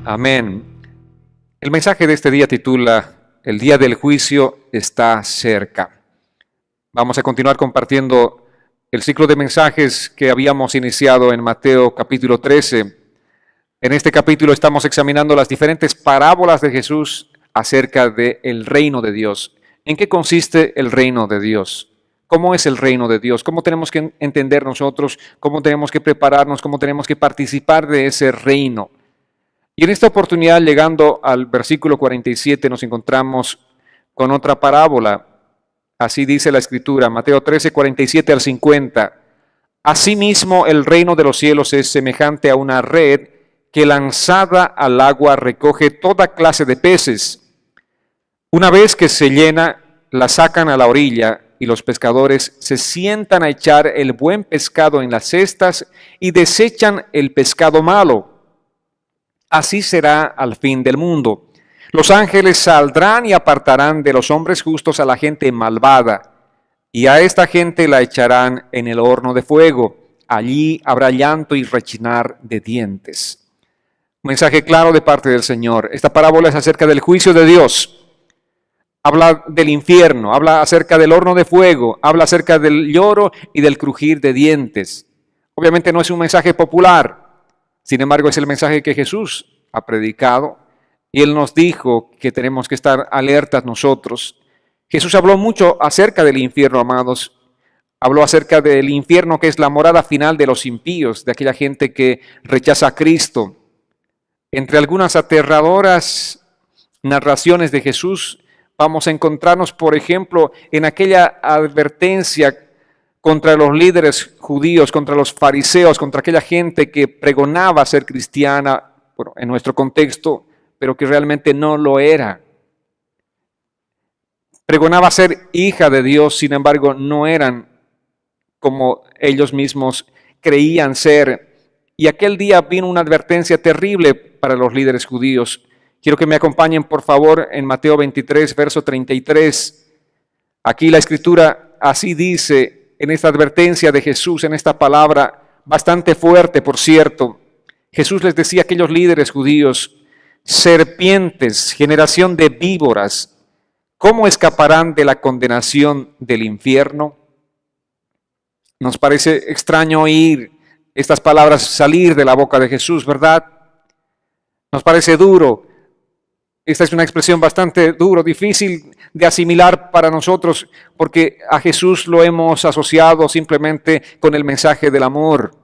Amén. El mensaje de este día titula El día del juicio está cerca. Vamos a continuar compartiendo el ciclo de mensajes que habíamos iniciado en Mateo capítulo 13. En este capítulo estamos examinando las diferentes parábolas de Jesús acerca del reino de Dios. ¿En qué consiste el reino de Dios? ¿Cómo es el reino de Dios? ¿Cómo tenemos que entender nosotros? ¿Cómo tenemos que prepararnos? ¿Cómo tenemos que participar de ese reino? Y en esta oportunidad, llegando al versículo 47, nos encontramos con otra parábola. Así dice la Escritura, Mateo 13, 47 al 50. Asimismo, el reino de los cielos es semejante a una red que lanzada al agua recoge toda clase de peces. Una vez que se llena, la sacan a la orilla y los pescadores se sientan a echar el buen pescado en las cestas y desechan el pescado malo. Así será al fin del mundo. Los ángeles saldrán y apartarán de los hombres justos a la gente malvada, y a esta gente la echarán en el horno de fuego. Allí habrá llanto y rechinar de dientes. Un mensaje claro de parte del Señor. Esta parábola es acerca del juicio de Dios. Habla del infierno, habla acerca del horno de fuego, habla acerca del lloro y del crujir de dientes. Obviamente no es un mensaje popular. Sin embargo, es el mensaje que Jesús ha predicado y Él nos dijo que tenemos que estar alertas nosotros. Jesús habló mucho acerca del infierno, amados. Habló acerca del infierno que es la morada final de los impíos, de aquella gente que rechaza a Cristo. Entre algunas aterradoras narraciones de Jesús, vamos a encontrarnos, por ejemplo, en aquella advertencia contra los líderes judíos, contra los fariseos, contra aquella gente que pregonaba ser cristiana, bueno, en nuestro contexto, pero que realmente no lo era. Pregonaba ser hija de Dios, sin embargo, no eran como ellos mismos creían ser. Y aquel día vino una advertencia terrible para los líderes judíos. Quiero que me acompañen, por favor, en Mateo 23, verso 33. Aquí la Escritura así dice, en esta advertencia de Jesús, en esta palabra bastante fuerte, por cierto. Jesús les decía a aquellos líderes judíos: serpientes, generación de víboras, ¿cómo escaparán de la condenación del infierno? Nos parece extraño oír estas palabras salir de la boca de Jesús, ¿verdad? Nos parece duro. Esta es una expresión bastante dura, difícil de asimilar para nosotros, porque a Jesús lo hemos asociado simplemente con el mensaje del amor.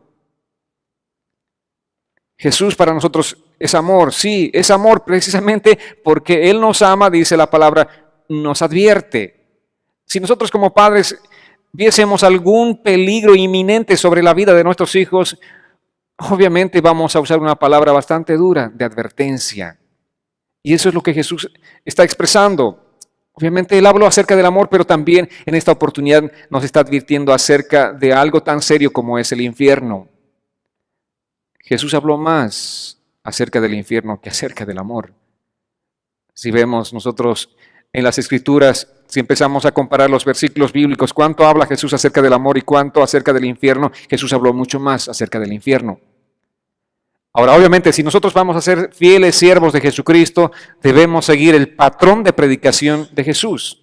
Jesús para nosotros es amor, sí, es amor precisamente porque Él nos ama, dice la palabra, nos advierte. Si nosotros como padres viésemos algún peligro inminente sobre la vida de nuestros hijos, obviamente vamos a usar una palabra bastante dura de advertencia. Y eso es lo que Jesús está expresando. Obviamente Él habló acerca del amor, pero también en esta oportunidad nos está advirtiendo acerca de algo tan serio como es el infierno. Jesús habló más acerca del infierno que acerca del amor. Si vemos nosotros en las Escrituras, si empezamos a comparar los versículos bíblicos, cuánto habla Jesús acerca del amor y cuánto acerca del infierno, Jesús habló mucho más acerca del infierno. Ahora, obviamente, si nosotros vamos a ser fieles siervos de Jesucristo, debemos seguir el patrón de predicación de Jesús.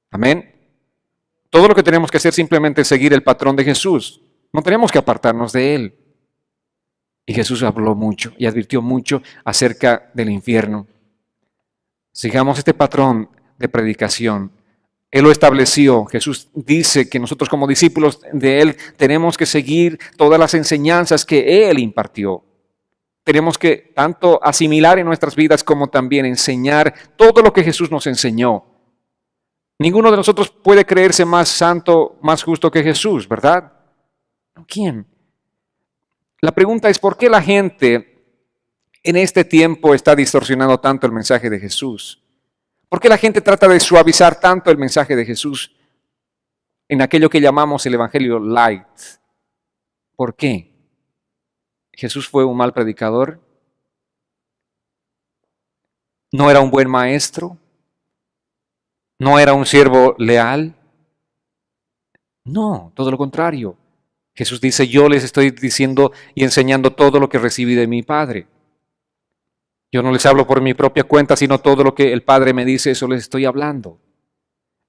Amén. Todo lo que tenemos que hacer simplemente es seguir el patrón de Jesús. No tenemos que apartarnos de Él. Y Jesús habló mucho y advirtió mucho acerca del infierno. Sigamos este patrón de predicación. Él lo estableció. Jesús dice que nosotros como discípulos de Él tenemos que seguir todas las enseñanzas que Él impartió. Tenemos que tanto asimilar en nuestras vidas como también enseñar todo lo que Jesús nos enseñó. Ninguno de nosotros puede creerse más santo, más justo que Jesús, ¿verdad? ¿Quién? La pregunta es, ¿por qué la gente en este tiempo está distorsionando tanto el mensaje de Jesús? ¿Por qué la gente trata de suavizar tanto el mensaje de Jesús en aquello que llamamos el Evangelio light? ¿Por qué? ¿Jesús fue un mal predicador? ¿No era un buen maestro? ¿No era un siervo leal? No, todo lo contrario. Jesús dice, yo les estoy diciendo y enseñando todo lo que recibí de mi Padre. Yo no les hablo por mi propia cuenta, sino todo lo que el Padre me dice, eso les estoy hablando.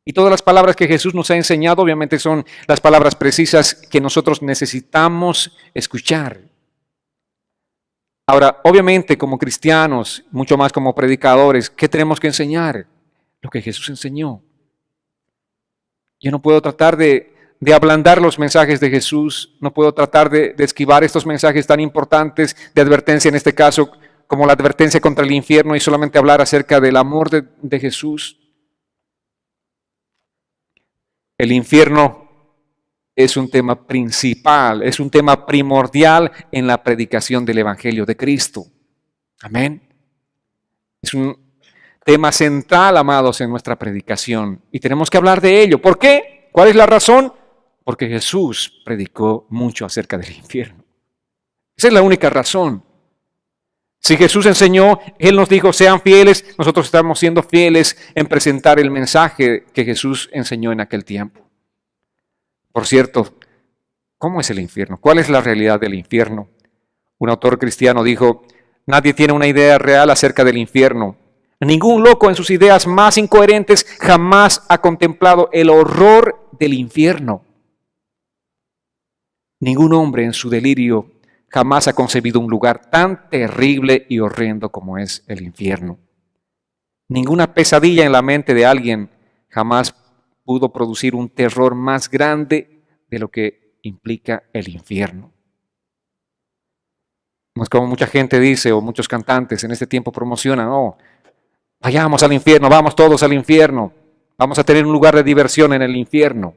Y todas las palabras que Jesús nos ha enseñado, obviamente son las palabras precisas que nosotros necesitamos escuchar. Ahora, obviamente como cristianos, mucho más como predicadores, ¿qué tenemos que enseñar? Lo que Jesús enseñó. Yo no puedo tratar de ablandar los mensajes de Jesús, no puedo tratar de esquivar estos mensajes tan importantes de advertencia, en este caso, como la advertencia contra el infierno, y solamente hablar acerca del amor de Jesús. El infierno es un tema principal, es un tema primordial en la predicación del Evangelio de Cristo. Amén. Es un tema central, amados, en nuestra predicación. Y tenemos que hablar de ello. ¿Por qué? ¿Cuál es la razón? Porque Jesús predicó mucho acerca del infierno. Esa es la única razón. Si Jesús enseñó, Él nos dijo, sean fieles, nosotros estamos siendo fieles en presentar el mensaje que Jesús enseñó en aquel tiempo. Por cierto, ¿cómo es el infierno? ¿Cuál es la realidad del infierno? Un autor cristiano dijo, nadie tiene una idea real acerca del infierno. Ningún loco en sus ideas más incoherentes jamás ha contemplado el horror del infierno. Ningún hombre en su delirio jamás ha concebido un lugar tan terrible y horrendo como es el infierno. Ninguna pesadilla en la mente de alguien jamás pudo producir un terror más grande de lo que implica el infierno. No es como mucha gente dice, o muchos cantantes en este tiempo promocionan, oh, vayamos al infierno, vamos todos al infierno, vamos a tener un lugar de diversión en el infierno.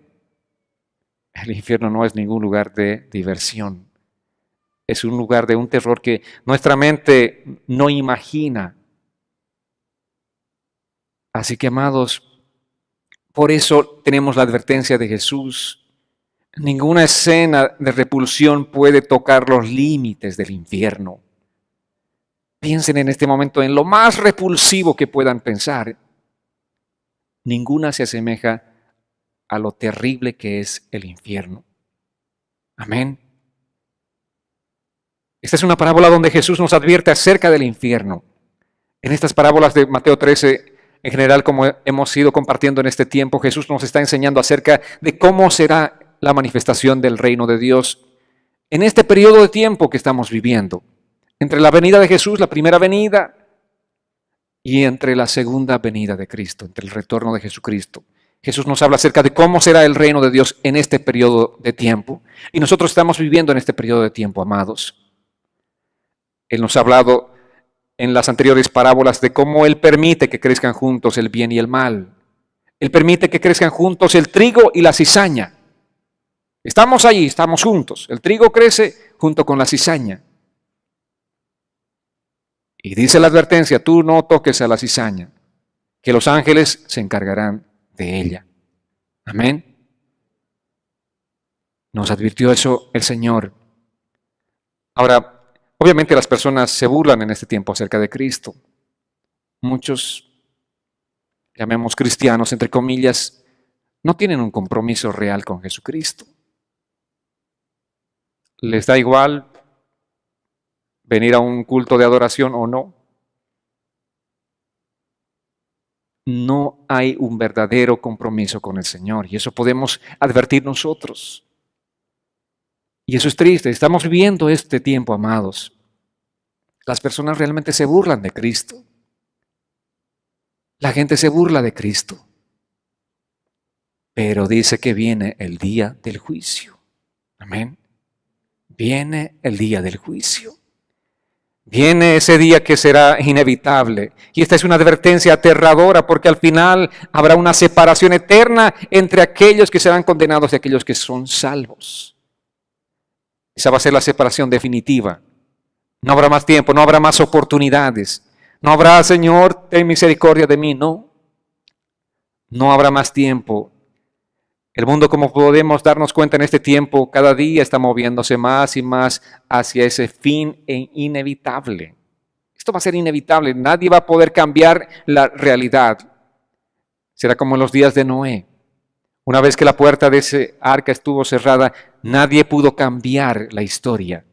El infierno no es ningún lugar de diversión. Es un lugar de un terror que nuestra mente no imagina. Así que, amados, por eso tenemos la advertencia de Jesús. Ninguna escena de repulsión puede tocar los límites del infierno. Piensen en este momento en lo más repulsivo que puedan pensar. Ninguna se asemeja a lo terrible que es el infierno. Amén. Esta es una parábola donde Jesús nos advierte acerca del infierno. En estas parábolas de Mateo 13, en general, como hemos ido compartiendo en este tiempo, Jesús nos está enseñando acerca de cómo será la manifestación del reino de Dios en este periodo de tiempo que estamos viviendo. Entre la venida de Jesús, la primera venida, y entre la segunda venida de Cristo, entre el retorno de Jesucristo. Jesús nos habla acerca de cómo será el reino de Dios en este periodo de tiempo. Y nosotros estamos viviendo en este periodo de tiempo, amados. Él nos ha hablado en las anteriores parábolas de cómo Él permite que crezcan juntos el bien y el mal. Él permite que crezcan juntos el trigo y la cizaña. Estamos allí, estamos juntos. El trigo crece junto con la cizaña. Y dice la advertencia, tú no toques a la cizaña, que los ángeles se encargarán de ella. Amén. Nos advirtió eso el Señor. Ahora, obviamente las personas se burlan en este tiempo acerca de Cristo. Muchos, llamemos cristianos, entre comillas, no tienen un compromiso real con Jesucristo. Les da igual venir a un culto de adoración o no. No hay un verdadero compromiso con el Señor y eso podemos advertir nosotros. Y eso es triste. Estamos viviendo este tiempo, amados. Las personas realmente se burlan de Cristo. La gente se burla de Cristo. Pero dice que viene el día del juicio. Amén. Viene el día del juicio. Viene ese día que será inevitable. Y esta es una advertencia aterradora porque al final habrá una separación eterna entre aquellos que serán condenados y aquellos que son salvos. Esa va a ser la separación definitiva. No habrá más tiempo, no habrá más oportunidades. No habrá, Señor, ten misericordia de mí. No. No habrá más tiempo. El mundo, como podemos darnos cuenta en este tiempo, cada día está moviéndose más y más hacia ese fin inevitable. Esto va a ser inevitable. Nadie va a poder cambiar la realidad. Será como en los días de Noé. Una vez que la puerta de ese arca estuvo cerrada, nadie pudo cambiar la historia.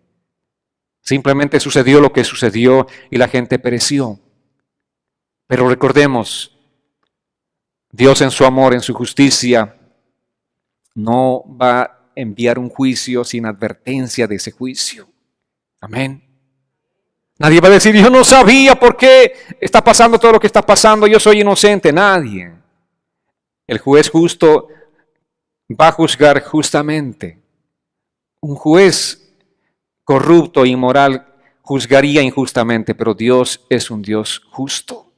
Simplemente sucedió lo que sucedió y la gente pereció. Pero recordemos, Dios en su amor, en su justicia, no va a enviar un juicio sin advertencia de ese juicio. Amén. Nadie va a decir, yo no sabía por qué está pasando todo lo que está pasando, yo soy inocente. Nadie. El juez justo va a juzgar justamente. Un juez corrupto e inmoral juzgaría injustamente, pero Dios es un Dios justo.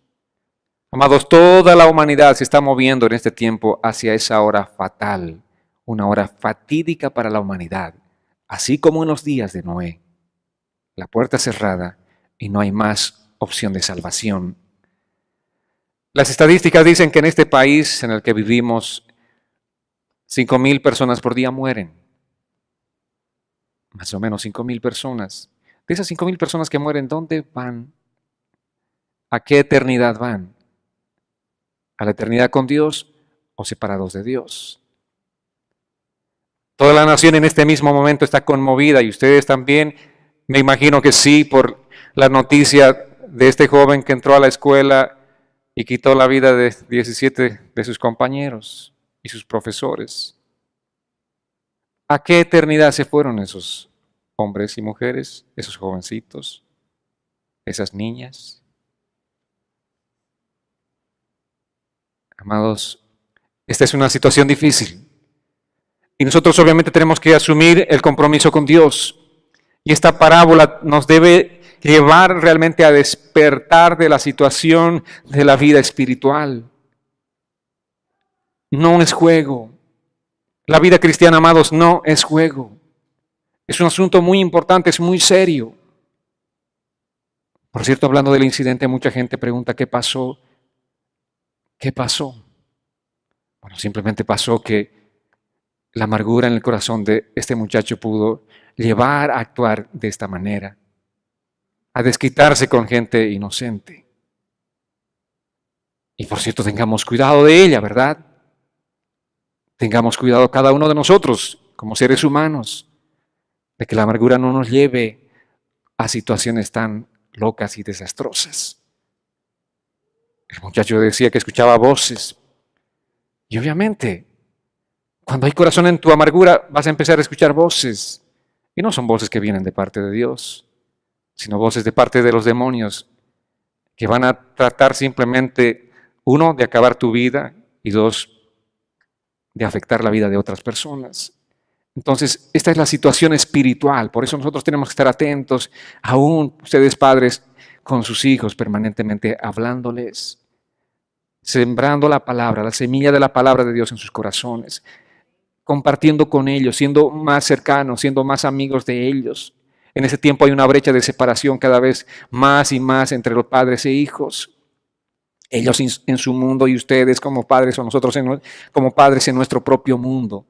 Amados, toda la humanidad se está moviendo en este tiempo hacia esa hora fatal, una hora fatídica para la humanidad, así como en los días de Noé. La puerta cerrada y no hay más opción de salvación. Las estadísticas dicen que en este país en el que vivimos, 5,000 personas por día mueren. Más o menos 5,000 personas. De esas 5,000 personas que mueren, ¿dónde van? ¿A qué eternidad van? ¿A la eternidad con Dios o separados de Dios? Toda la nación en este mismo momento está conmovida y ustedes también, me imagino que sí, por la noticia de este joven que entró a la escuela y quitó la vida de 17 de sus compañeros y sus profesores. ¿A qué eternidad se fueron esos hombres y mujeres, esos jovencitos, esas niñas? Amados, esta es una situación difícil y nosotros obviamente tenemos que asumir el compromiso con Dios. Y esta parábola nos debe llevar realmente a despertar de la situación de la vida espiritual. No es juego. La vida cristiana, amados, no es juego. Es un asunto muy importante, es muy serio. Por cierto, hablando del incidente, mucha gente pregunta, ¿qué pasó? ¿Qué pasó? Bueno, simplemente pasó que la amargura en el corazón de este muchacho pudo llevar a actuar de esta manera, a desquitarse con gente inocente. Y por cierto, tengamos cuidado de ella, ¿verdad? Tengamos cuidado cada uno de nosotros, como seres humanos, de que la amargura no nos lleve a situaciones tan locas y desastrosas. El muchacho decía que escuchaba voces. Y obviamente, cuando hay corazón en tu amargura, vas a empezar a escuchar voces. Y no son voces que vienen de parte de Dios, sino voces de parte de los demonios, que van a tratar simplemente, uno, de acabar tu vida, y dos, de afectar la vida de otras personas. Entonces, esta es la situación espiritual. Por eso nosotros tenemos que estar atentos, aún ustedes padres, con sus hijos, permanentemente hablándoles, sembrando la palabra, la semilla de la palabra de Dios en sus corazones, compartiendo con ellos, siendo más cercanos, siendo más amigos de ellos. En ese tiempo hay una brecha de separación cada vez más y más entre los padres e hijos. Ellos en su mundo y ustedes como padres o nosotros como padres en nuestro propio mundo.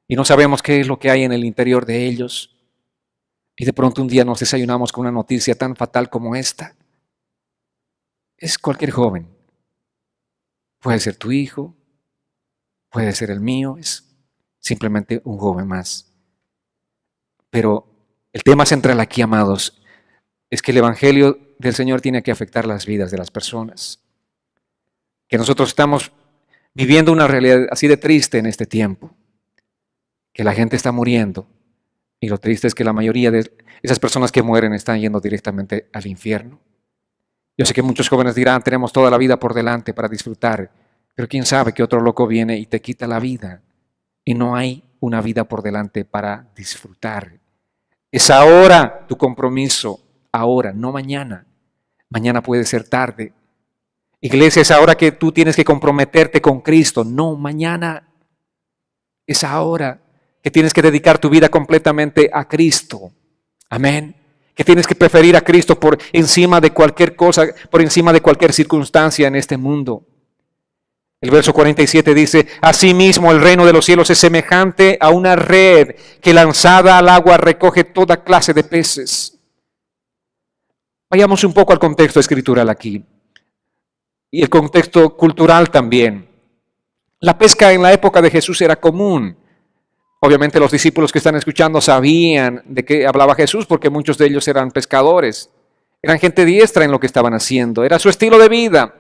Y no sabemos qué es lo que hay en el interior de ellos. Y de pronto un día nos desayunamos con una noticia tan fatal como esta. Es cualquier joven. Puede ser tu hijo, puede ser el mío, es simplemente un joven más. Pero el tema central aquí, amados, es que el Evangelio del Señor tiene que afectar las vidas de las personas. Que nosotros estamos viviendo una realidad así de triste en este tiempo. Que la gente está muriendo. Y lo triste es que la mayoría de esas personas que mueren están yendo directamente al infierno. Yo sé que muchos jóvenes dirán, tenemos toda la vida por delante para disfrutar. Pero quién sabe que otro loco viene y te quita la vida. Y no hay una vida por delante para disfrutar. Es ahora tu compromiso, ahora, no mañana. Mañana puede ser tarde. Iglesia, es ahora que tú tienes que comprometerte con Cristo, no mañana. Es ahora que tienes que dedicar tu vida completamente a Cristo. Amén. Que tienes que preferir a Cristo por encima de cualquier cosa, por encima de cualquier circunstancia en este mundo. El verso 47 dice, asimismo el reino de los cielos es semejante a una red que lanzada al agua recoge toda clase de peces. Vayamos un poco al contexto escritural aquí. Y el contexto cultural también. La pesca en la época de Jesús era común. Obviamente los discípulos que están escuchando sabían de qué hablaba Jesús porque muchos de ellos eran pescadores. Eran gente diestra en lo que estaban haciendo. Era su estilo de vida.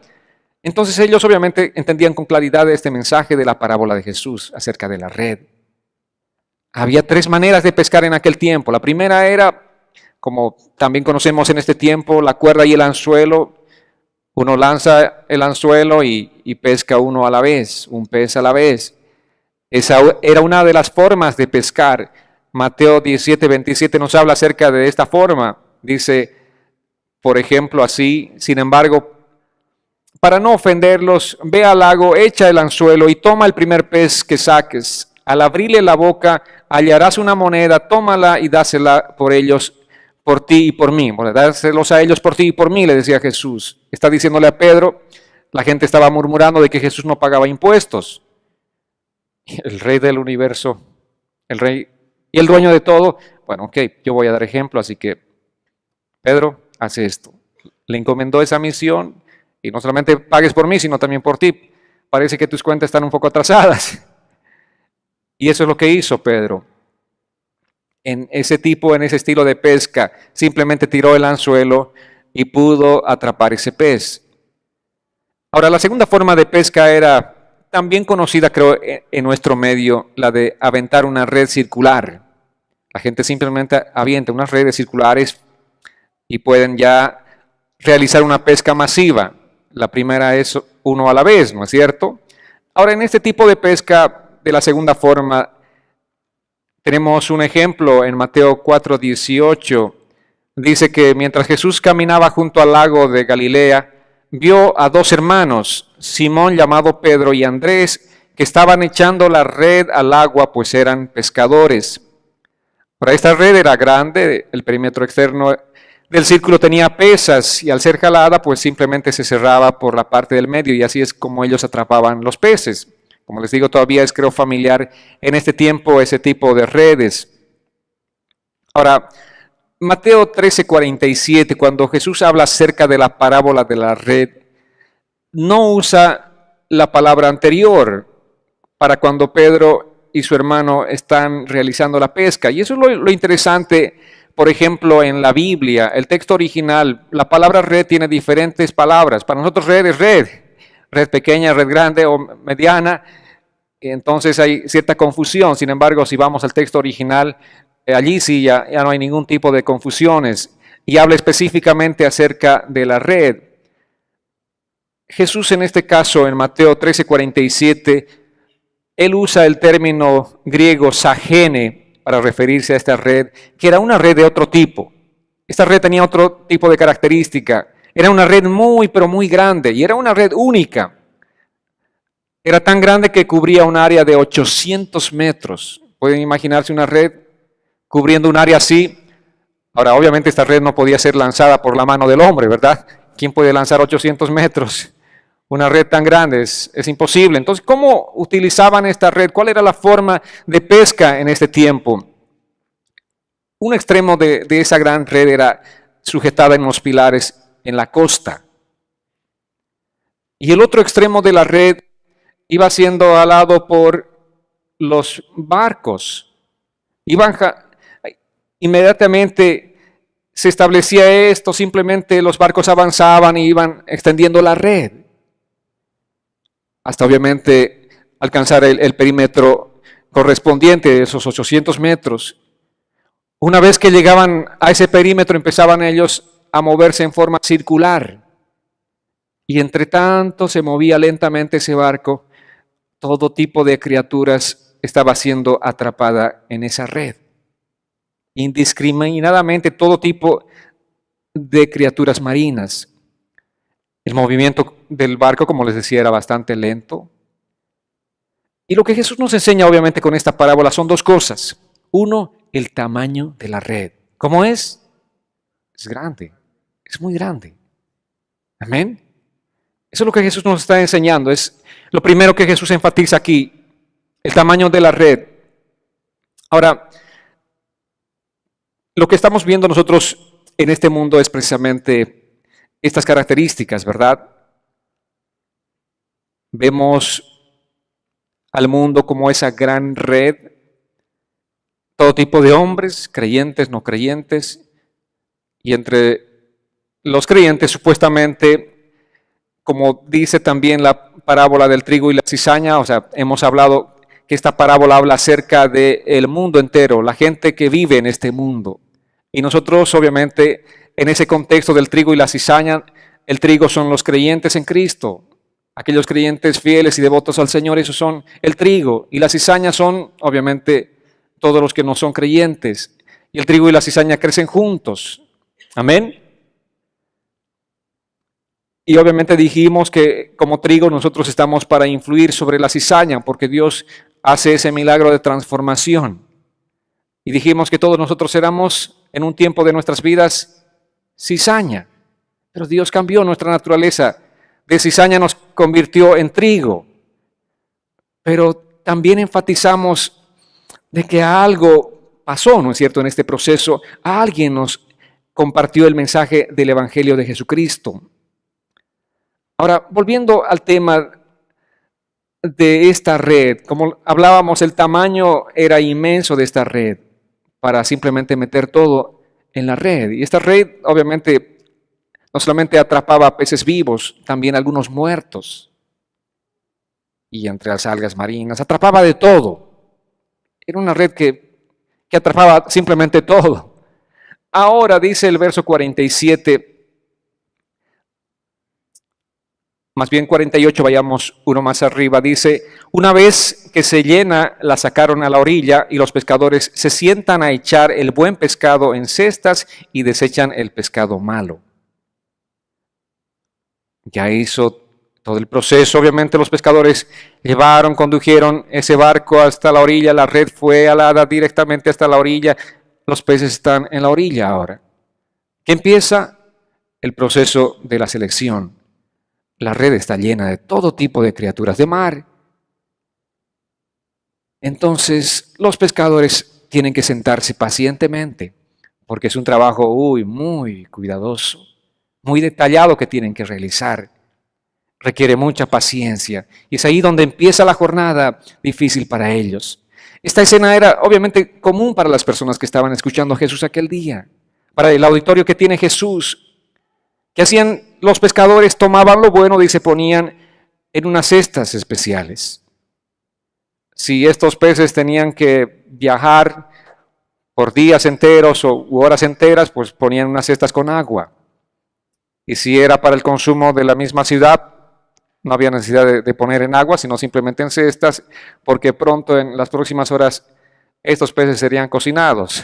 Entonces ellos obviamente entendían con claridad este mensaje de la parábola de Jesús acerca de la red. Había tres maneras de pescar en aquel tiempo. La primera era, como también conocemos en este tiempo, la cuerda y el anzuelo. Uno lanza el anzuelo y pesca uno a la vez, un pez a la vez. Esa era una de las formas de pescar. Mateo 17:27 nos habla acerca de esta forma. Dice, por ejemplo, así: sin embargo, para no ofenderlos, ve al lago, echa el anzuelo y toma el primer pez que saques. Al abrirle la boca, hallarás una moneda, tómala y dásela por ellos, por ti y por mí. Bueno, dáselos a ellos por ti y por mí, le decía Jesús. Está diciéndole a Pedro. La gente estaba murmurando de que Jesús no pagaba impuestos. El rey del universo, el rey y el dueño de todo. Bueno, ok, yo voy a dar ejemplo, así que Pedro, hace esto. Le encomendó esa misión y no solamente pagues por mí, sino también por ti. Parece que tus cuentas están un poco atrasadas. Y eso es lo que hizo Pedro. En ese estilo de pesca, simplemente tiró el anzuelo y pudo atrapar ese pez. Ahora, la segunda forma de pesca era también conocida, creo, en nuestro medio, la de aventar una red circular. La gente simplemente avienta unas redes circulares y pueden ya realizar una pesca masiva. La primera es uno a la vez, ¿no es cierto? Ahora, en este tipo de pesca de la segunda forma, tenemos un ejemplo en Mateo 4:18. Dice que mientras Jesús caminaba junto al lago de Galilea, vio a dos hermanos, Simón llamado Pedro y Andrés, que estaban echando la red al agua, pues eran pescadores. Ahora, esta red era grande, el perímetro externo del círculo tenía pesas y al ser jalada, pues simplemente se cerraba por la parte del medio y así es como ellos atrapaban los peces. Como les digo, todavía es, creo, familiar en este tiempo ese tipo de redes. Ahora, Mateo 13:47, cuando Jesús habla acerca de la parábola de la red, no usa la palabra anterior para cuando Pedro y su hermano están realizando la pesca. Y eso es lo interesante, por ejemplo, en la Biblia, el texto original, la palabra red tiene diferentes palabras. Para nosotros red es red, red pequeña, red grande o mediana. Entonces hay cierta confusión. Sin embargo, si vamos al texto original, allí sí ya no hay ningún tipo de confusiones y habla específicamente acerca de la red. Jesús en este caso, en Mateo 13:47, él usa el término griego sagene para referirse a esta red, que era una red de otro tipo. Esta red tenía otro tipo de característica. Era una red muy, pero muy grande y era una red única. Era tan grande que cubría un área de 800 metros. Pueden imaginarse una red cubriendo un área así. Ahora, obviamente esta red no podía ser lanzada por la mano del hombre, ¿verdad? ¿Quién puede lanzar 800 metros? Una red tan grande es imposible. Entonces, ¿cómo utilizaban esta red? ¿Cuál era la forma de pesca en este tiempo? Un extremo de esa gran red era sujetada en unos pilares en la costa. Y el otro extremo de la red iba siendo alado por los barcos. Inmediatamente se establecía esto, simplemente los barcos avanzaban y iban extendiendo la red, hasta obviamente alcanzar el perímetro correspondiente de esos 800 metros. Una vez que llegaban a ese perímetro, empezaban ellos a moverse en forma circular. Y entre tanto se movía lentamente ese barco, todo tipo de criaturas estaba siendo atrapada en esa red. Indiscriminadamente todo tipo de criaturas marinas. El movimiento del barco, como les decía, era bastante lento. Y lo que Jesús nos enseña obviamente con esta parábola son dos cosas. Uno, el tamaño de la red. ¿Cómo es? Es grande, es muy grande. Amén. Eso es lo que Jesús nos está enseñando. Es lo primero que Jesús enfatiza aquí, el tamaño de la red. Ahora, lo que estamos viendo nosotros en este mundo es precisamente estas características, ¿verdad? Vemos al mundo como esa gran red todo tipo de hombres, creyentes, no creyentes, y entre los creyentes supuestamente, como dice también la parábola del trigo y la cizaña, o sea, hemos hablado que esta parábola habla acerca del mundo entero, la gente que vive en este mundo. Y nosotros obviamente en ese contexto del trigo y la cizaña, el trigo son los creyentes en Cristo, aquellos creyentes fieles y devotos al Señor, esos son el trigo, y la cizaña son obviamente todos los que no son creyentes. Y el trigo y la cizaña crecen juntos. Amén. Y obviamente dijimos que como trigo nosotros estamos para influir sobre la cizaña, porque Dios hace ese milagro de transformación. Y dijimos que todos nosotros éramos en un tiempo de nuestras vidas cizaña, pero Dios cambió nuestra naturaleza. De cizaña nos convirtió en trigo. Pero también enfatizamos de que algo pasó, ¿no es cierto?, en este proceso. Alguien nos compartió el mensaje del Evangelio de Jesucristo. Ahora, volviendo al tema de esta red, como hablábamos, el tamaño era inmenso de esta red para simplemente meter todo en la red. Y esta red, obviamente, no solamente atrapaba peces vivos, también algunos muertos. Y entre las algas marinas, atrapaba de todo. Era una red que atrapaba simplemente todo. Ahora dice el verso 47, más bien 48, vayamos uno más arriba, dice, una vez que se llena, la sacaron a la orilla y los pescadores se sientan a echar el buen pescado en cestas y desechan el pescado malo. Ya hizo todo el proceso, obviamente los pescadores condujeron ese barco hasta la orilla, la red fue alada directamente hasta la orilla, los peces están en la orilla ahora. ¿Qué empieza? El proceso de la selección. La red está llena de todo tipo de criaturas de mar. Entonces, los pescadores tienen que sentarse pacientemente, porque es un trabajo muy cuidadoso, muy detallado que tienen que realizar. Requiere mucha paciencia y es ahí donde empieza la jornada difícil para ellos. Esta escena era obviamente común para las personas que estaban escuchando a Jesús aquel día, para el auditorio que tiene Jesús. ¿Qué hacían los pescadores? Tomaban lo bueno y se ponían en unas cestas especiales. Si estos peces tenían que viajar por días enteros u horas enteras, pues ponían unas cestas con agua. Y si era para el consumo de la misma ciudad, no había necesidad de poner en agua, sino simplemente en cestas, porque pronto en las próximas horas estos peces serían cocinados.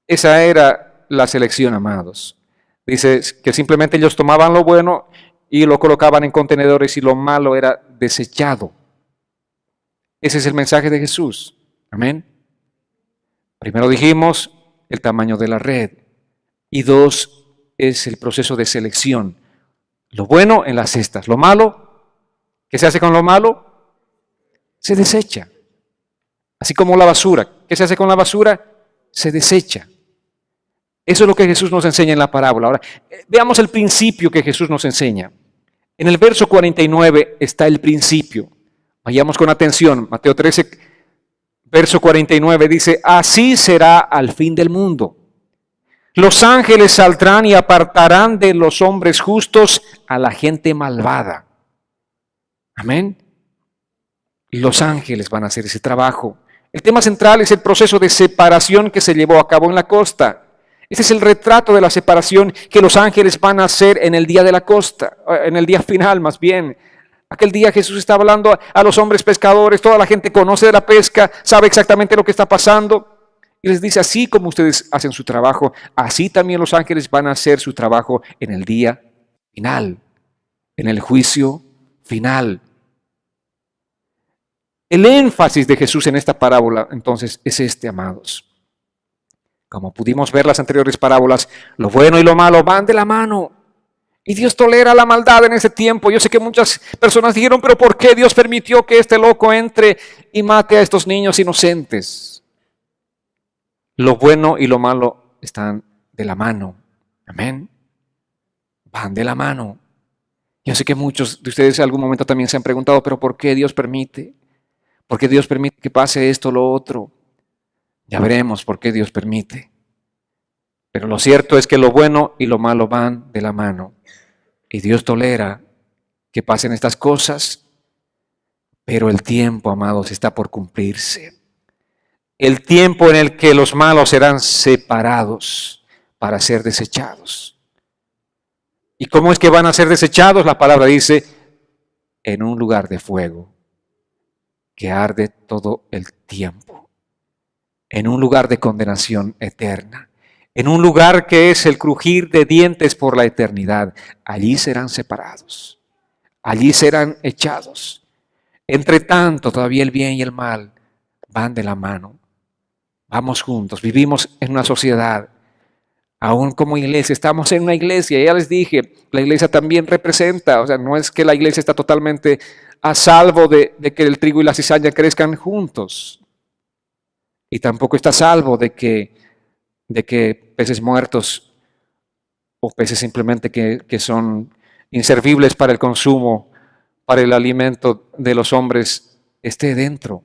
Esa era la selección, amados. Dice que simplemente ellos tomaban lo bueno y lo colocaban en contenedores y lo malo era desechado. Ese es el mensaje de Jesús. Amén. Primero dijimos el tamaño de la red. Y dos, es el proceso de selección. Lo bueno en las cestas. Lo malo, ¿qué se hace con lo malo? Se desecha. Así como la basura. ¿Qué se hace con la basura? Se desecha. Eso es lo que Jesús nos enseña en la parábola. Ahora, veamos el principio que Jesús nos enseña. En el verso 49 está el principio. Vayamos con atención. Mateo 13, verso 49 dice, así será al fin del mundo. Los ángeles saldrán y apartarán de los hombres justos a la gente malvada. Amén. Los ángeles van a hacer ese trabajo. El tema central es el proceso de separación que se llevó a cabo en la costa. Este es el retrato de la separación que los ángeles van a hacer en el día de la costa, en el día final más bien. Aquel día Jesús está hablando a los hombres pescadores, toda la gente conoce de la pesca, sabe exactamente lo que está pasando. Y les dice, así como ustedes hacen su trabajo, así también los ángeles van a hacer su trabajo en el día final, en el juicio final. El énfasis de Jesús en esta parábola, entonces, es este, amados. Como pudimos ver las anteriores parábolas, lo bueno y lo malo van de la mano. Y Dios tolera la maldad en ese tiempo. Yo sé que muchas personas dijeron, pero ¿por qué Dios permitió que este loco entre y mate a estos niños inocentes? Lo bueno y lo malo están de la mano. Amén. Van de la mano. Yo sé que muchos de ustedes en algún momento también se han preguntado, pero ¿por qué Dios permite? ¿Por qué Dios permite que pase esto o lo otro? Ya veremos por qué Dios permite. Pero lo cierto es que lo bueno y lo malo van de la mano. Y Dios tolera que pasen estas cosas, pero el tiempo, amados, está por cumplirse. El tiempo en el que los malos serán separados para ser desechados. ¿Y cómo es que van a ser desechados? La palabra dice, en un lugar de fuego que arde todo el tiempo, en un lugar de condenación eterna, en un lugar que es el crujir de dientes por la eternidad. Allí serán separados, allí serán echados. Entre tanto, todavía el bien y el mal van de la mano. Vamos juntos, vivimos en una sociedad, aún como iglesia, estamos en una iglesia. Ya les dije, la iglesia también representa, o sea, no es que la iglesia está totalmente a salvo de que el trigo y la cizaña crezcan juntos. Y tampoco está a salvo de que peces muertos o peces simplemente que son inservibles para el consumo, para el alimento de los hombres, esté dentro.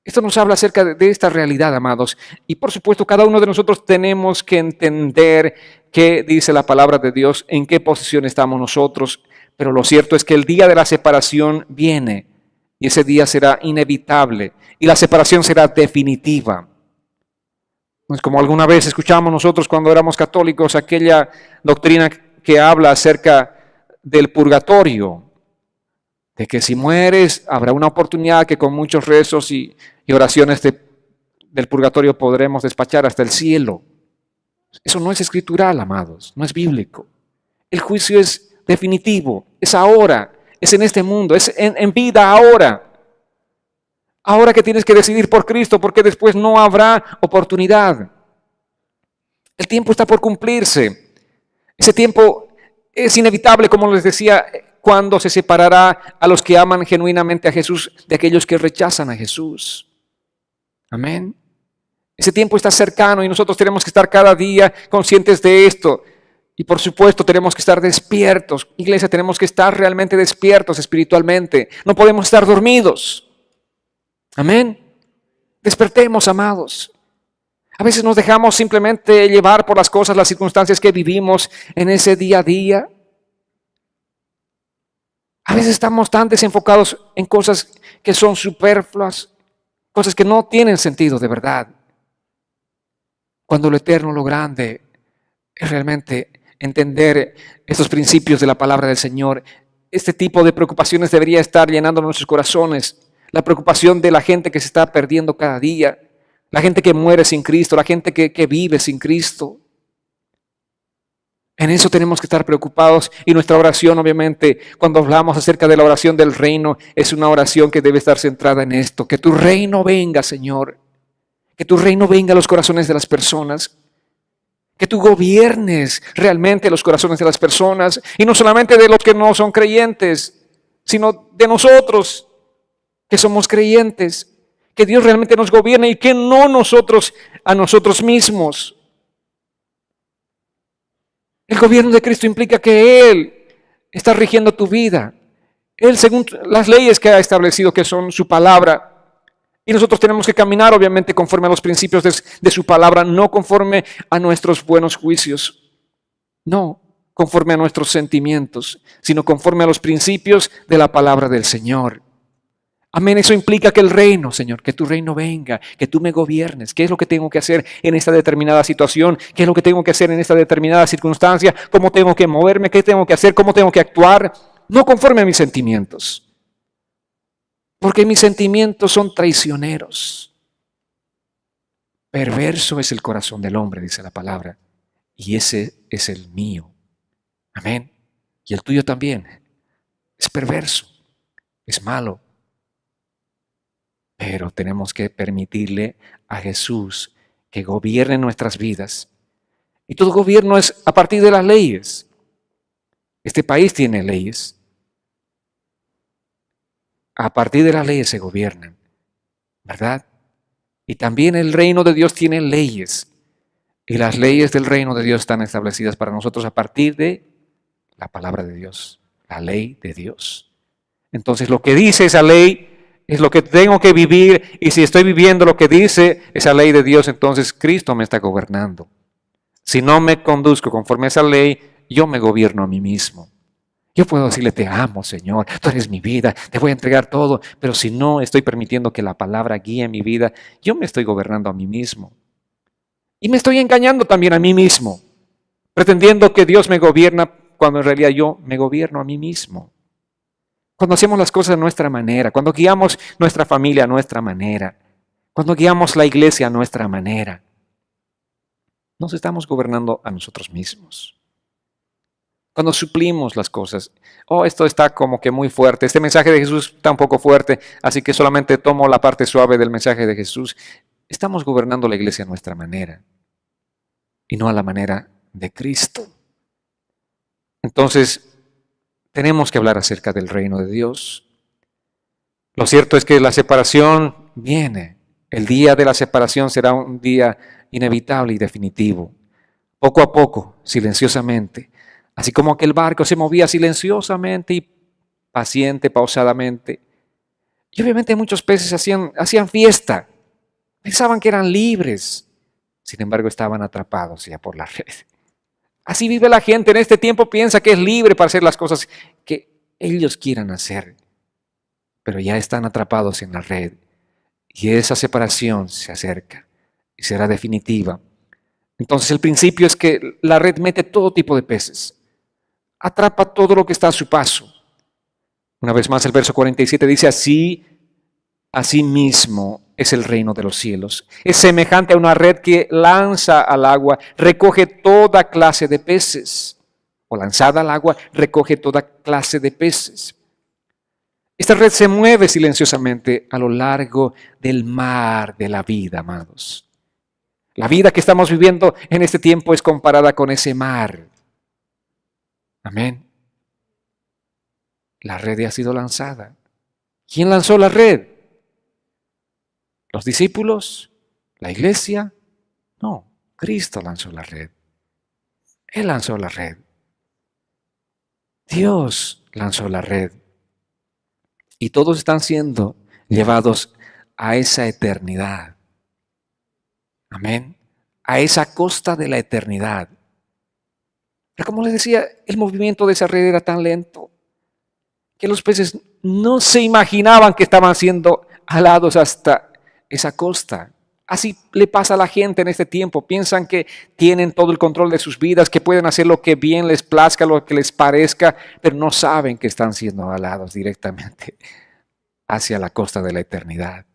Esto nos habla acerca de esta realidad, amados. Y por supuesto, cada uno de nosotros tenemos que entender qué dice la palabra de Dios, en qué posición estamos nosotros. Pero lo cierto es que el día de la separación viene y ese día será inevitable y la separación será definitiva. No es como alguna vez escuchamos nosotros cuando éramos católicos aquella doctrina que habla acerca del purgatorio, de que si mueres habrá una oportunidad que con muchos rezos y oraciones del purgatorio podremos despachar hasta el cielo. Eso no es escritural, amados, no es bíblico. El juicio es definitivo, es ahora, es en este mundo, es en vida ahora. Ahora que tienes que decidir por Cristo, porque después no habrá oportunidad. El tiempo está por cumplirse. Ese tiempo es inevitable, como les decía, cuando se separará a los que aman genuinamente a Jesús de aquellos que rechazan a Jesús. Amén. Ese tiempo está cercano y nosotros tenemos que estar cada día conscientes de esto. Y por supuesto tenemos que estar despiertos. Iglesia, tenemos que estar realmente despiertos espiritualmente. No podemos estar dormidos. Amén. Despertemos, amados. A veces nos dejamos simplemente llevar por las cosas, las circunstancias que vivimos en ese día a día. A veces estamos tan desenfocados en cosas que son superfluas, cosas que no tienen sentido de verdad. Cuando lo eterno, lo grande, es realmente entender estos principios de la palabra del Señor. Este tipo de preocupaciones debería estar llenando nuestros corazones. La preocupación de la gente que se está perdiendo cada día, la gente que muere sin Cristo, la gente que vive sin Cristo. En eso tenemos que estar preocupados y nuestra oración, obviamente, cuando hablamos acerca de la oración del reino, es una oración que debe estar centrada en esto, que tu reino venga, Señor, que tu reino venga a los corazones de las personas, que tú gobiernes realmente los corazones de las personas y no solamente de los que no son creyentes, sino de nosotros que somos creyentes, que Dios realmente nos gobierne y que no nosotros a nosotros mismos. El gobierno de Cristo implica que Él está rigiendo tu vida. Él, según las leyes que ha establecido, que son su palabra. Y nosotros tenemos que caminar, obviamente, conforme a los principios de su palabra, no conforme a nuestros buenos juicios. No conforme a nuestros sentimientos, sino conforme a los principios de la palabra del Señor. Amén, eso implica que el reino, Señor, que tu reino venga, que tú me gobiernes. ¿Qué es lo que tengo que hacer en esta determinada situación? ¿Qué es lo que tengo que hacer en esta determinada circunstancia? ¿Cómo tengo que moverme? ¿Qué tengo que hacer? ¿Cómo tengo que actuar? No conforme a mis sentimientos. Porque mis sentimientos son traicioneros. Perverso es el corazón del hombre, dice la palabra, y ese es el mío. Amén. Y el tuyo también. Es perverso, es malo. Pero tenemos que permitirle a Jesús que gobierne nuestras vidas. Y todo gobierno es a partir de las leyes. Este país tiene leyes. A partir de las leyes se gobiernan, ¿verdad? Y también el reino de Dios tiene leyes. Y las leyes del reino de Dios están establecidas para nosotros a partir de la palabra de Dios, la ley de Dios. Entonces, lo que dice esa ley es lo que tengo que vivir, y si estoy viviendo lo que dice esa ley de Dios, entonces Cristo me está gobernando. Si no me conduzco conforme a esa ley, yo me gobierno a mí mismo. Yo puedo decirle, te amo, Señor, tú eres mi vida, te voy a entregar todo, pero si no estoy permitiendo que la palabra guíe mi vida, yo me estoy gobernando a mí mismo. Y me estoy engañando también a mí mismo, pretendiendo que Dios me gobierna cuando en realidad yo me gobierno a mí mismo. Cuando hacemos las cosas a nuestra manera, cuando guiamos nuestra familia a nuestra manera, cuando guiamos la iglesia a nuestra manera, nos estamos gobernando a nosotros mismos. Cuando suplimos las cosas, esto está como que muy fuerte, este mensaje de Jesús está un poco fuerte, así que solamente tomo la parte suave del mensaje de Jesús. Estamos gobernando la iglesia a nuestra manera y no a la manera de Cristo. Entonces, tenemos que hablar acerca del reino de Dios. Lo cierto es que la separación viene. El día de la separación será un día inevitable y definitivo. Poco a poco, silenciosamente. Así como aquel barco se movía silenciosamente y paciente, pausadamente. Y obviamente muchos peces hacían fiesta. Pensaban que eran libres. Sin embargo, estaban atrapados ya por la red. Así vive la gente en este tiempo, piensa que es libre para hacer las cosas que ellos quieran hacer. Pero ya están atrapados en la red. Y esa separación se acerca y será definitiva. Entonces el principio es que la red mete todo tipo de peces. Atrapa todo lo que está a su paso. Una vez más el verso 47 dice, así mismo es el reino de los cielos. Es semejante a una red que lanza al agua, recoge toda clase de peces. O lanzada al agua, recoge toda clase de peces. Esta red se mueve silenciosamente a lo largo del mar de la vida, amados. La vida que estamos viviendo en este tiempo es comparada con ese mar. Amén. La red ya ha sido lanzada. ¿Quién lanzó la red? ¿Los discípulos? ¿La iglesia? No, Cristo lanzó la red. Él lanzó la red. Dios lanzó la red. Y todos están siendo llevados a esa eternidad. Amén. A esa costa de la eternidad. Pero como les decía, el movimiento de esa red era tan lento que los peces no se imaginaban que estaban siendo jalados hasta esa costa. Así le pasa a la gente en este tiempo. Piensan que tienen todo el control de sus vidas, que pueden hacer lo que bien les plazca, lo que les parezca, pero no saben que están siendo jalados directamente hacia la costa de la eternidad,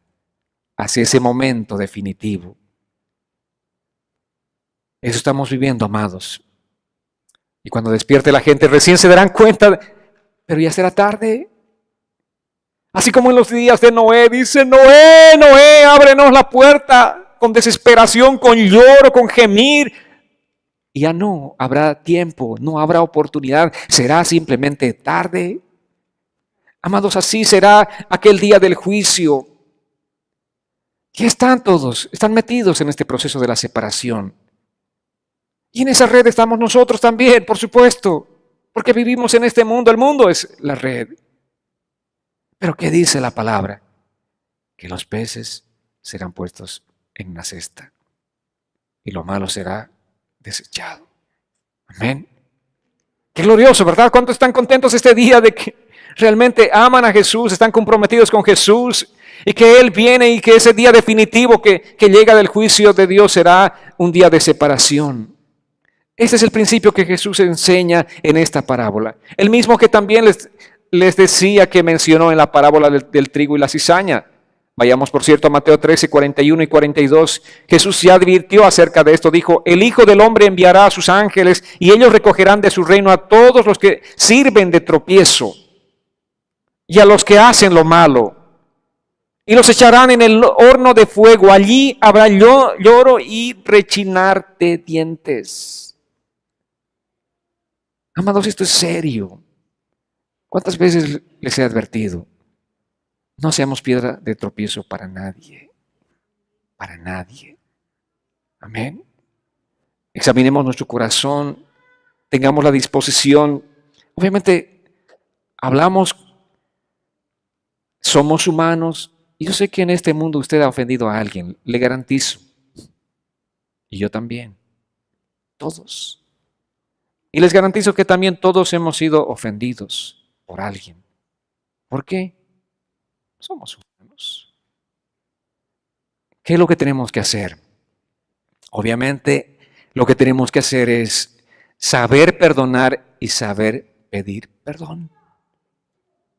hacia ese momento definitivo. Eso estamos viviendo, amados. Y cuando despierte la gente, recién se darán cuenta, pero ya será tarde. Así como en los días de Noé, dice Noé, Noé, ábrenos la puerta, con desesperación, con lloro, con gemir. Y ya no habrá tiempo, no habrá oportunidad, será simplemente tarde. Amados, así será aquel día del juicio. Y están todos, están metidos en este proceso de la separación. Y en esa red estamos nosotros también, por supuesto, porque vivimos en este mundo, el mundo es la red. Pero ¿qué dice la palabra? Que los peces serán puestos en una cesta y lo malo será desechado. Amén. Qué glorioso, ¿verdad? ¿Cuántos están contentos este día de que realmente aman a Jesús, están comprometidos con Jesús y que Él viene y que ese día definitivo que llega del juicio de Dios será un día de separación? Este es el principio que Jesús enseña en esta parábola. El mismo que también les decía que mencionó en la parábola del trigo y la cizaña. Vayamos, por cierto, a Mateo 13, 41 y 42. Jesús ya advirtió acerca de esto. Dijo, el Hijo del Hombre enviará a sus ángeles y ellos recogerán de su reino a todos los que sirven de tropiezo y a los que hacen lo malo. Y los echarán en el horno de fuego. Allí habrá lloro y rechinar de dientes. Amados, esto es serio. ¿Cuántas veces les he advertido? No seamos piedra de tropiezo para nadie. Para nadie. Amén. Examinemos nuestro corazón. Tengamos la disposición. Obviamente, hablamos Somos humanos. Y yo sé que en este mundo usted ha ofendido a alguien, le garantizo. Y yo también. Todos. Y les garantizo que también todos hemos sido ofendidos por alguien. ¿Por qué? Somos humanos. ¿Qué es lo que tenemos que hacer? Obviamente, lo que tenemos que hacer es saber perdonar y saber pedir perdón.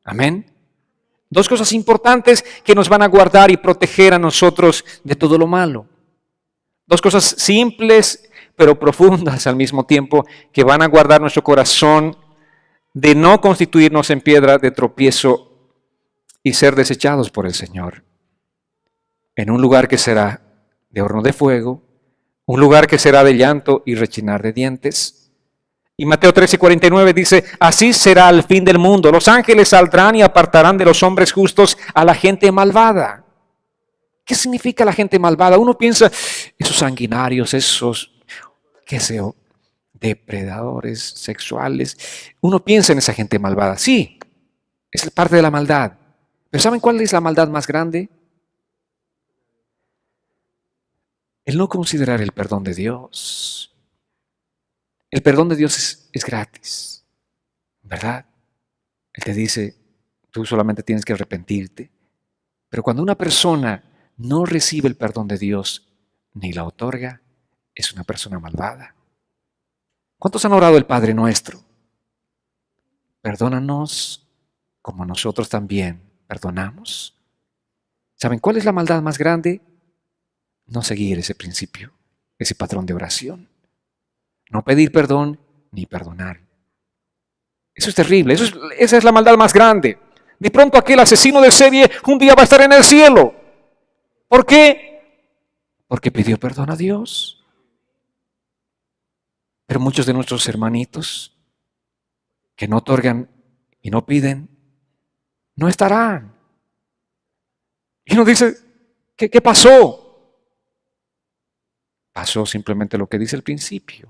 Amén. Dos cosas importantes que nos van a guardar y proteger a nosotros de todo lo malo. Dos cosas simples pero profundas al mismo tiempo que van a guardar nuestro corazón de no constituirnos en piedra de tropiezo y ser desechados por el Señor. En un lugar que será de horno de fuego, un lugar que será de llanto y rechinar de dientes. Y Mateo 13:49 dice, así será el fin del mundo. Los ángeles saldrán y apartarán de los hombres justos a la gente malvada. ¿Qué significa la gente malvada? Uno piensa, esos sanguinarios, esos, qué sé yo, depredadores sexuales. Uno piensa en esa gente malvada. Sí, es parte de la maldad. Pero ¿saben cuál es la maldad más grande? El no considerar el perdón de Dios. El perdón de Dios es gratis, ¿verdad? Él te dice, tú solamente tienes que arrepentirte. Pero cuando una persona no recibe el perdón de Dios ni la otorga, es una persona malvada. ¿Cuántos han orado el Padre Nuestro? Perdónanos como nosotros también perdonamos. ¿Saben cuál es la maldad más grande? No seguir ese principio, ese patrón de oración. No pedir perdón ni perdonar. Eso es terrible, esa es la maldad más grande. De pronto aquel asesino de serie un día va a estar en el cielo. ¿Por qué? Porque pidió perdón a Dios. Pero muchos de nuestros hermanitos que no otorgan y no piden, no estarán. Y uno dice, ¿qué pasó? Pasó simplemente lo que dice el principio.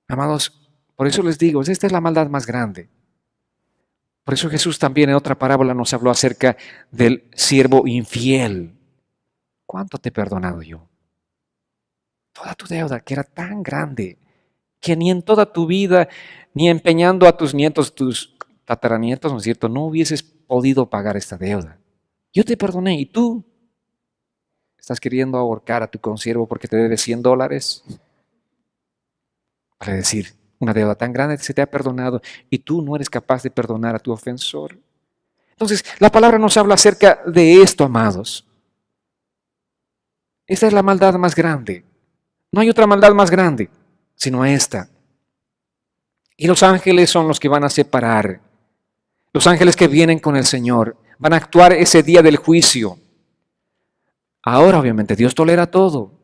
Amados, por eso les digo, esta es la maldad más grande. Por eso Jesús también en otra parábola nos habló acerca del siervo infiel. ¿Cuánto te he perdonado yo? Toda tu deuda que era tan grande que ni en toda tu vida, ni empeñando a tus nietos, tus tataranietos, ¿no es cierto?, no hubieses podido pagar esta deuda. Yo te perdoné y tú estás queriendo ahorcar a tu consiervo porque te debe $100. Para decir, una deuda tan grande se te ha perdonado y tú no eres capaz de perdonar a tu ofensor. Entonces, la palabra nos habla acerca de esto, amados. Esta es la maldad más grande. No hay otra maldad más grande, sino esta. Y los ángeles son los que van a separar. Los ángeles que vienen con el Señor van a actuar ese día del juicio. Ahora, obviamente, Dios tolera todo.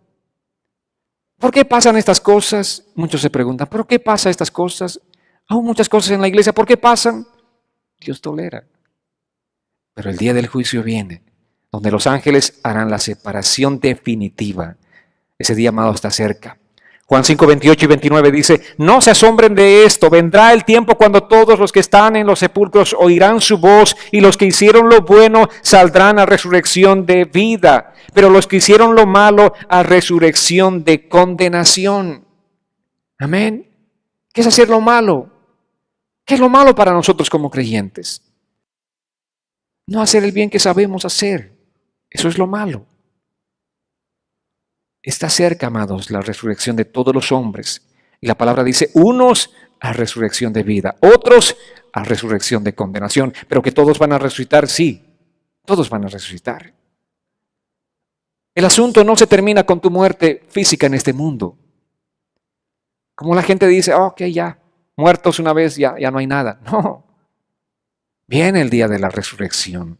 ¿Por qué pasan estas cosas? Muchos se preguntan, ¿por qué pasan estas cosas? Aún muchas cosas en la iglesia, ¿por qué pasan? Dios tolera. Pero el día del juicio viene, donde los ángeles harán la separación definitiva. Ese día, amado, está cerca. Juan 5, 28 y 29 dice, no se asombren de esto, vendrá el tiempo cuando todos los que están en los sepulcros oirán su voz y los que hicieron lo bueno saldrán a resurrección de vida, pero los que hicieron lo malo a resurrección de condenación. Amén. ¿Qué es hacer lo malo? ¿Qué es lo malo para nosotros como creyentes? No hacer el bien que sabemos hacer. Eso es lo malo. Está cerca, amados, la resurrección de todos los hombres. Y la palabra dice, unos a resurrección de vida, otros a resurrección de condenación. Pero que todos van a resucitar, sí, todos van a resucitar. El asunto no se termina con tu muerte física en este mundo. Como la gente dice, ok, ya, muertos una vez, ya no hay nada. No. Viene el día de la resurrección.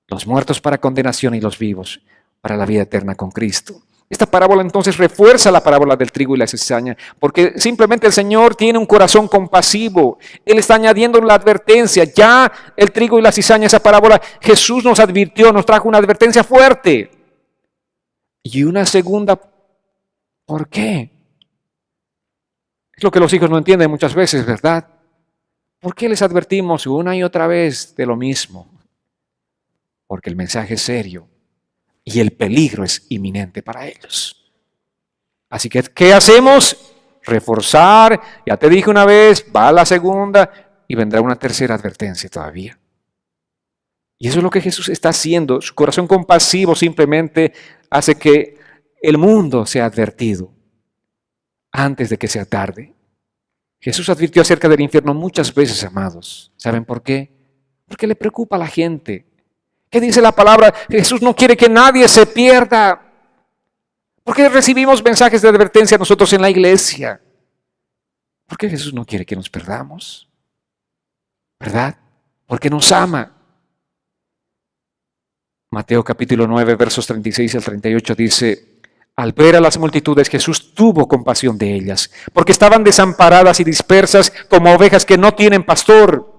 Los muertos para condenación y los vivos para la vida eterna con Cristo. Esta parábola entonces refuerza la parábola del trigo y la cizaña, porque simplemente el Señor tiene un corazón compasivo. Él está añadiendo la advertencia. Ya el trigo y la cizaña, esa parábola, Jesús nos advirtió, nos trajo una advertencia fuerte. Y una segunda, ¿por qué? Es lo que los hijos no entienden muchas veces, ¿verdad? ¿Por qué les advertimos una y otra vez de lo mismo? Porque el mensaje es serio y el peligro es inminente para ellos. Así que, ¿qué hacemos? Reforzar, ya te dije una vez, va a la segunda y vendrá una tercera advertencia todavía. Y eso es lo que Jesús está haciendo. Su corazón compasivo simplemente hace que el mundo sea advertido antes de que sea tarde. Jesús advirtió acerca del infierno muchas veces, amados. ¿Saben por qué? Porque le preocupa a la gente. ¿Qué dice la palabra? Jesús no quiere que nadie se pierda. ¿Por qué recibimos mensajes de advertencia nosotros en la iglesia? Porque Jesús no quiere que nos perdamos, ¿verdad? Porque nos ama. Mateo capítulo 9, versos 36 al 38 dice: al ver a las multitudes, Jesús tuvo compasión de ellas, porque estaban desamparadas y dispersas como ovejas que no tienen pastor.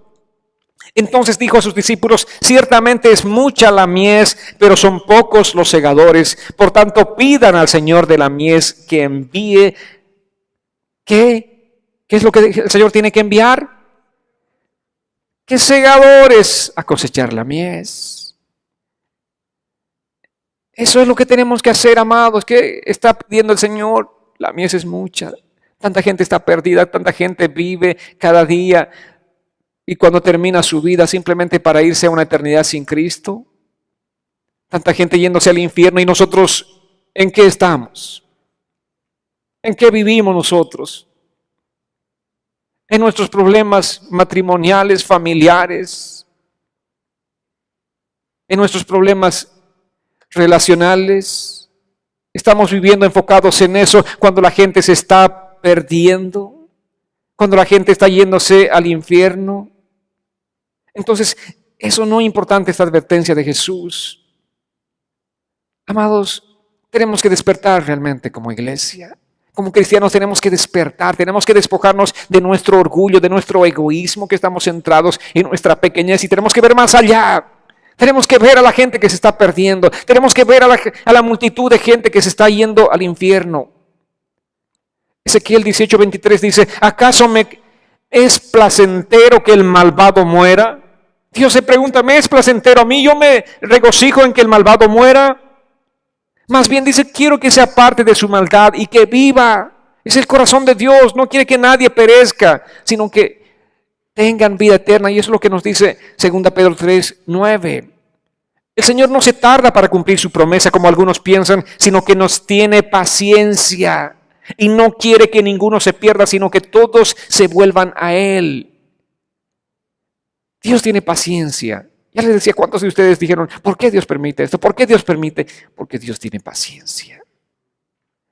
Entonces dijo a sus discípulos: ciertamente es mucha la mies, pero son pocos los segadores. Por tanto, pidan al Señor de la mies que envíe. ¿Qué es lo que el Señor tiene que enviar? Que segadores a cosechar la mies. Eso es lo que tenemos que hacer, amados. ¿Qué está pidiendo el Señor? La mies es mucha. Tanta gente está perdida, tanta gente vive cada día y cuando termina su vida simplemente para irse a una eternidad sin Cristo. Tanta gente yéndose al infierno y nosotros, ¿en qué estamos? ¿En qué vivimos nosotros? En nuestros problemas matrimoniales, familiares, en nuestros problemas relacionales. Estamos viviendo enfocados en eso cuando la gente se está perdiendo, cuando la gente está yéndose al infierno. Entonces, eso no es importante, esta advertencia de Jesús. Amados, tenemos que despertar realmente como iglesia. Como cristianos tenemos que despertar, tenemos que despojarnos de nuestro orgullo, de nuestro egoísmo, que estamos centrados en nuestra pequeñez y tenemos que ver más allá. Tenemos que ver a la gente que se está perdiendo. Tenemos que ver a la multitud de gente que se está yendo al infierno. Ezequiel 18:23 dice: ¿acaso me es placentero que el malvado muera? Dios se pregunta: ¿me es placentero a mí? Yo me regocijo en que el malvado muera. Más bien dice: quiero que sea parte de su maldad y que viva. Es el corazón de Dios. No quiere que nadie perezca, sino que tengan vida eterna. Y eso es lo que nos dice 2 Pedro 3:9. El Señor no se tarda para cumplir su promesa como algunos piensan, sino que nos tiene paciencia y no quiere que ninguno se pierda, sino que todos se vuelvan a Él. Dios tiene paciencia. Ya les decía, ¿cuántos de ustedes dijeron: ¿por qué Dios permite esto? ¿Por qué Dios permite? Porque Dios tiene paciencia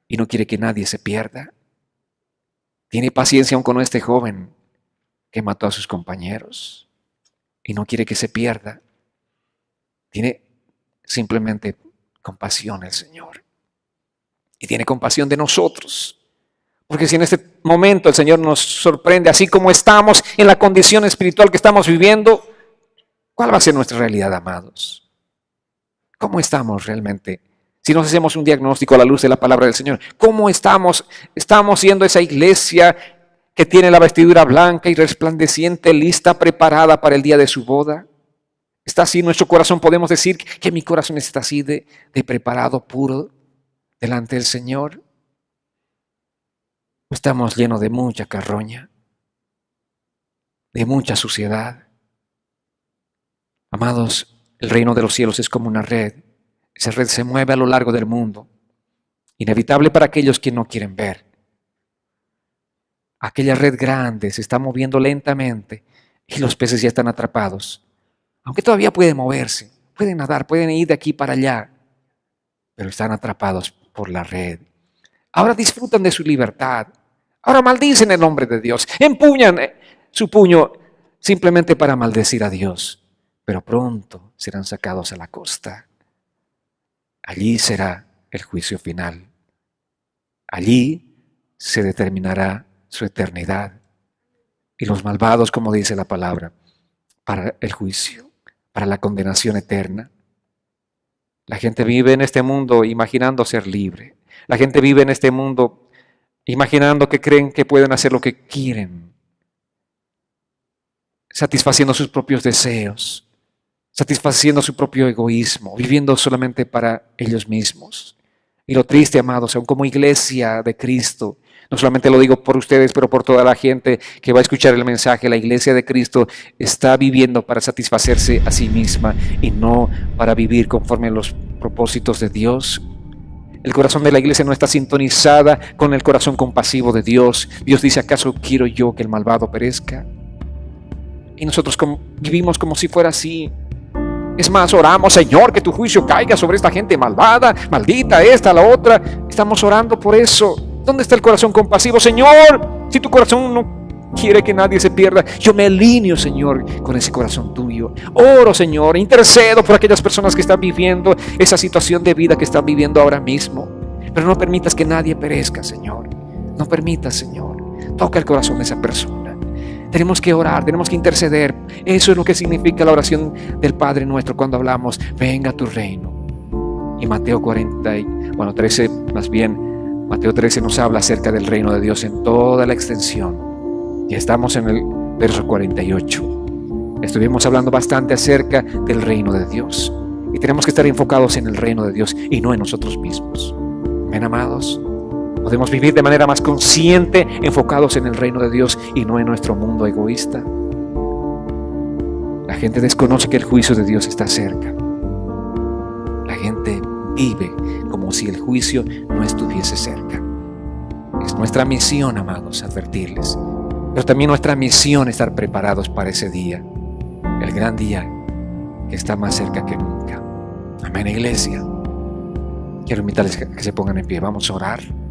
y no quiere que nadie se pierda. Tiene paciencia aún con este joven que mató a sus compañeros y no quiere que se pierda. Tiene simplemente compasión el Señor. Y tiene compasión de nosotros. Porque si en este momento el Señor nos sorprende, así como estamos en la condición espiritual que estamos viviendo, ¿cuál va a ser nuestra realidad, amados? ¿Cómo estamos realmente? Si nos hacemos un diagnóstico a la luz de la palabra del Señor, ¿cómo estamos? ¿Estamos siendo esa iglesia que tiene la vestidura blanca y resplandeciente, lista, preparada para el día de su boda? ¿Está así nuestro corazón? Podemos decir que mi corazón está así de preparado, puro, delante del Señor. ¿O estamos llenos de mucha carroña, de mucha suciedad? Amados, el reino de los cielos es como una red. Esa red se mueve a lo largo del mundo, inevitable para aquellos que no quieren ver. Aquella red grande se está moviendo lentamente y los peces ya están atrapados. Aunque todavía pueden moverse, pueden nadar, pueden ir de aquí para allá, pero están atrapados por la red. Ahora disfrutan de su libertad. Ahora maldicen el nombre de Dios. Empuñan su puño simplemente para maldecir a Dios. Pero pronto serán sacados a la costa. Allí será el juicio final. Allí se determinará su eternidad. Y los malvados, como dice la palabra, para el juicio, para la condenación eterna. La gente vive en este mundo imaginando ser libre. La gente vive en este mundo imaginando que creen que pueden hacer lo que quieren. satisfaciendo sus propios deseos, satisfaciendo su propio egoísmo, viviendo solamente para ellos mismos. Y lo triste, amados, aún como iglesia de Cristo, no solamente lo digo por ustedes, pero por toda la gente que va a escuchar el mensaje, la iglesia de Cristo está viviendo para satisfacerse a sí misma y no para vivir conforme a los propósitos de Dios. El corazón de la iglesia no está sintonizada con el corazón compasivo de Dios. Dios dice, ¿acaso quiero yo que el malvado perezca? Y nosotros vivimos como si fuera así. Es más, oramos, Señor, que tu juicio caiga sobre esta gente malvada, maldita, esta, la otra. Estamos orando por eso. ¿Dónde está el corazón compasivo? Señor, si tu corazón no quiere que nadie se pierda, yo me alineo, Señor, con ese corazón tuyo. Oro, Señor, intercedo por aquellas personas que están viviendo esa situación de vida que están viviendo ahora mismo. Pero no permitas que nadie perezca, Señor. No permitas, Señor. Toca el corazón de esa persona. Tenemos que orar, tenemos que interceder. Eso es lo que significa la oración del Padre nuestro cuando hablamos, venga tu reino. Y Mateo 13, más bien, Mateo 13 nos habla acerca del reino de Dios en toda la extensión. Ya estamos en el verso 48. Estuvimos hablando bastante acerca del reino de Dios. Y tenemos que estar enfocados en el reino de Dios y no en nosotros mismos. Amén, amados. Podemos vivir de manera más consciente, enfocados en el reino de Dios y no en nuestro mundo egoísta. La gente desconoce que el juicio de Dios está cerca. La gente vive como si el juicio no estuviese cerca. Es nuestra misión, amados, advertirles. Pero también nuestra misión estar preparados para ese día. El gran día que está más cerca que nunca. Amén, iglesia. Quiero invitarles a que se pongan en pie. Vamos a orar.